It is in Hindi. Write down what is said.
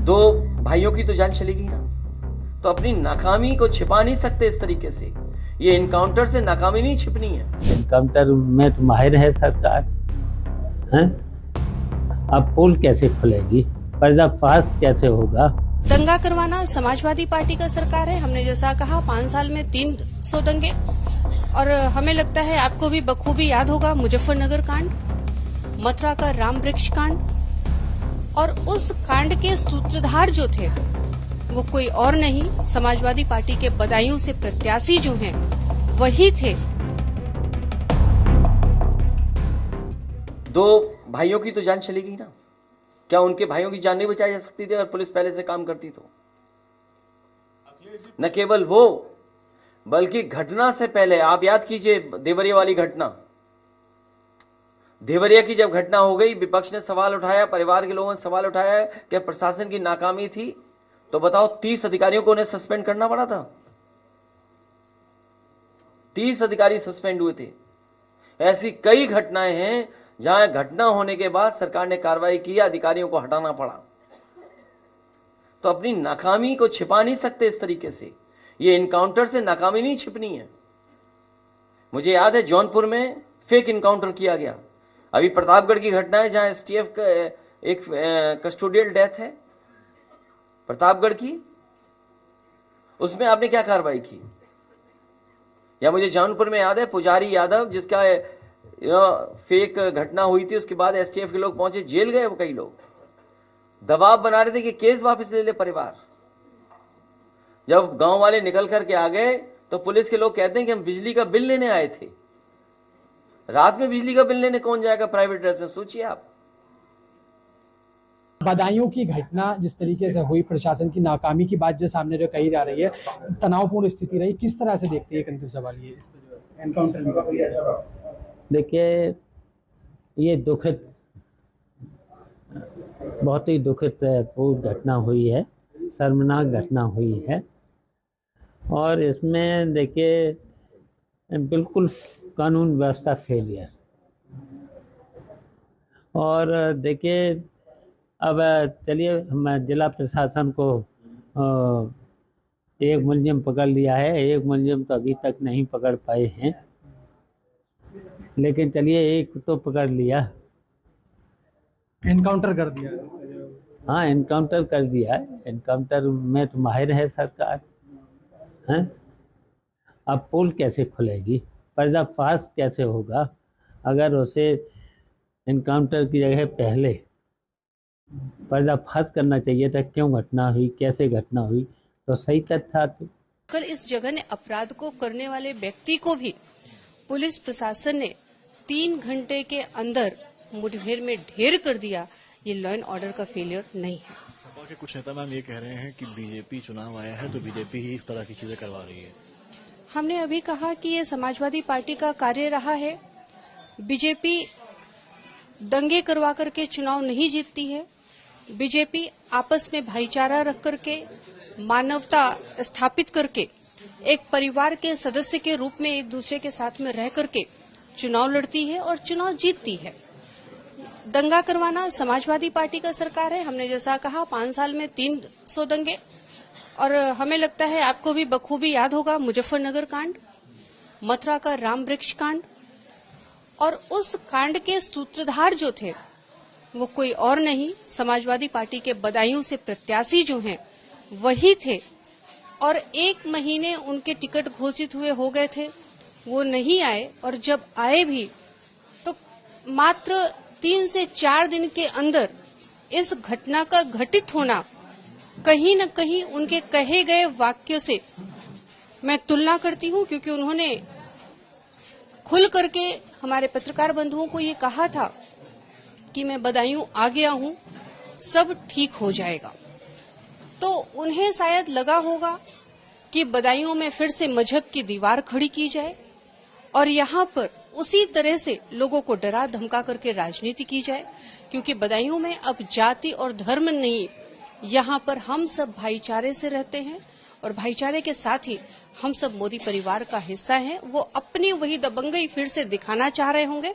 दो भाइयों की तो जान चलेगी ना, तो अपनी नाकामी को छिपा नहीं सकते इस तरीके से। ये इनकाउंटर से नाकामी नहीं छिपनी है। इनकाउंटर में तो माहिर है सरकार, हैं? अब पुल कैसे खुलेगी, पर्दाफाश कैसे होगा? दंगा करवाना समाजवादी पार्टी का सरकार है। हमने जैसा कहा 5 साल में 300 दंगे, और हमें लगता है आपको भी बखूबी याद होगा मुजफ्फरनगर कांड, मथुरा का राम वृक्ष कांड, और उस कांड के सूत्रधार जो थे वो कोई और नहीं, समाजवादी पार्टी के बदायूं से प्रत्याशी जो हैं वही थे। दो भाइयों की तो जान चलेगी ना, क्या उनके भाइयों की जान नहीं बचाई जा सकती थी अगर पुलिस पहले से काम करती तो? न केवल वो, बल्कि घटना से पहले आप याद कीजिए देवरिया वाली घटना। देवरिया की जब घटना हो गई, विपक्ष ने सवाल उठाया, परिवार के लोगों ने सवाल उठाया कि प्रशासन की नाकामी थी, तो बताओ 30 अधिकारियों को उन्हें सस्पेंड करना पड़ा था। 30 अधिकारी सस्पेंड हुए थे। ऐसी कई घटनाएं हैं जहां घटना होने के बाद सरकार ने कार्रवाई की, अधिकारियों को हटाना पड़ा। तो अपनी नाकामी को छिपा नहीं सकते इस तरीके से। ये इनकाउंटर से नाकामी नहीं छिपनी है। मुझे याद है जौनपुर में फेक इनकाउंटर किया गया। अभी प्रतापगढ़ की घटना है जहां एसटीएफ का एक कस्टोडियल डेथ है प्रतापगढ़ की, उसमें आपने क्या कार्रवाई की? या मुझे जौनपुर में याद है पुजारी यादव जिसका फेक घटना हुई थी, उसके बाद एसटीएफ के लोग पहुंचे, जेल गए वो कई लोग, दबाव बना रहे थे कि केस वापस ले ले परिवार। जब गांव वाले निकल करके आ गए तो पुलिस के लोग कहते हैं कि हम बिजली का बिल लेने आए थे। रात में बिजली का बिल लेने कौन जाएगा प्राइवेट ड्रेस में, सोचिए आप। बदायूं की घटना जिस तरीके से हुई, प्रशासन की नाकामी की बात जो सामने जो कही जा रही है, तनावपूर्ण स्थिति रही, किस तरह से देखते हैं? एक अंतिम सवाल ये इस पे जो एनकाउंटर में। देखिए, ये दुखद, बहुत ही दुखद घटना हुई है, शर्मनाक घटना हुई है, और इसमें देखिए बिल्कुल कानून व्यवस्था फेलियर। और देखिए, अब चलिए हम जिला प्रशासन को एक मुलजिम पकड़ लिया है, एक मुलजिम तो अभी तक नहीं पकड़ पाए हैं, लेकिन चलिए एक तो पकड़ लिया, एनकाउंटर कर दिया। हाँ एनकाउंटर कर दिया है, एनकाउंटर में तो माहिर है सरकार, हैं? अब पुल कैसे खुलेगी, पर्दाफाश कैसे होगा? अगर उसे एनकाउंटर की जगह पहले पर्दाफाश करना चाहिए था, क्यों घटना हुई, कैसे घटना हुई, तो सही तथ्य आते। कल इस जघन्य अपराध को करने वाले व्यक्ति को भी पुलिस प्रशासन ने 3 घंटे के अंदर मुठभेड़ में ढेर कर दिया। ये लॉ एंड ऑर्डर का फेलियर नहीं है। सपा के कुछ नेता मैम ये कह रहे हैं कि बीजेपी चुनाव आया है तो बीजेपी ही इस तरह की चीजें करवा रही है। हमने अभी कहा कि ये समाजवादी पार्टी का कार्य रहा है। बीजेपी दंगे करवा करके चुनाव नहीं जीतती है। बीजेपी आपस में भाईचारा रख करके, मानवता स्थापित करके, एक परिवार के सदस्य के रूप में एक दूसरे के साथ में रह करके चुनाव लड़ती है और चुनाव जीतती है। दंगा करवाना समाजवादी पार्टी का सरकार है। हमने जैसा कहा 5 साल में 300 दंगे, और हमें लगता है आपको भी बखूबी याद होगा मुजफ्फरनगर कांड, मथुरा का राम वृक्ष कांड, और उस कांड के सूत्रधार जो थे वो कोई और नहीं, समाजवादी पार्टी के बदायूं से प्रत्याशी जो हैं वही थे। और 1 महीने उनके टिकट घोषित हुए हो गए थे, वो नहीं आए, और जब आए भी तो मात्र 3 से 4 दिन के अंदर इस घटना का घटित होना कहीं न कहीं उनके कहे गए वाक्यों से मैं तुलना करती हूं, क्योंकि उन्होंने खुल करके हमारे पत्रकार बंधुओं को ये कहा था कि मैं बदायूं आ गया हूं, सब ठीक हो जाएगा। तो उन्हें शायद लगा होगा कि बदायूं में फिर से मजहब की दीवार खड़ी की जाए और यहाँ पर उसी तरह से लोगों को डरा धमका करके राजनीति की जाए, क्योंकि बदायूं में अब जाति और धर्म नहीं, यहाँ पर हम सब भाईचारे से रहते हैं, और भाईचारे के साथ ही हम सब मोदी परिवार का हिस्सा हैं। वो अपनी वही दबंगई फिर से दिखाना चाह रहे होंगे।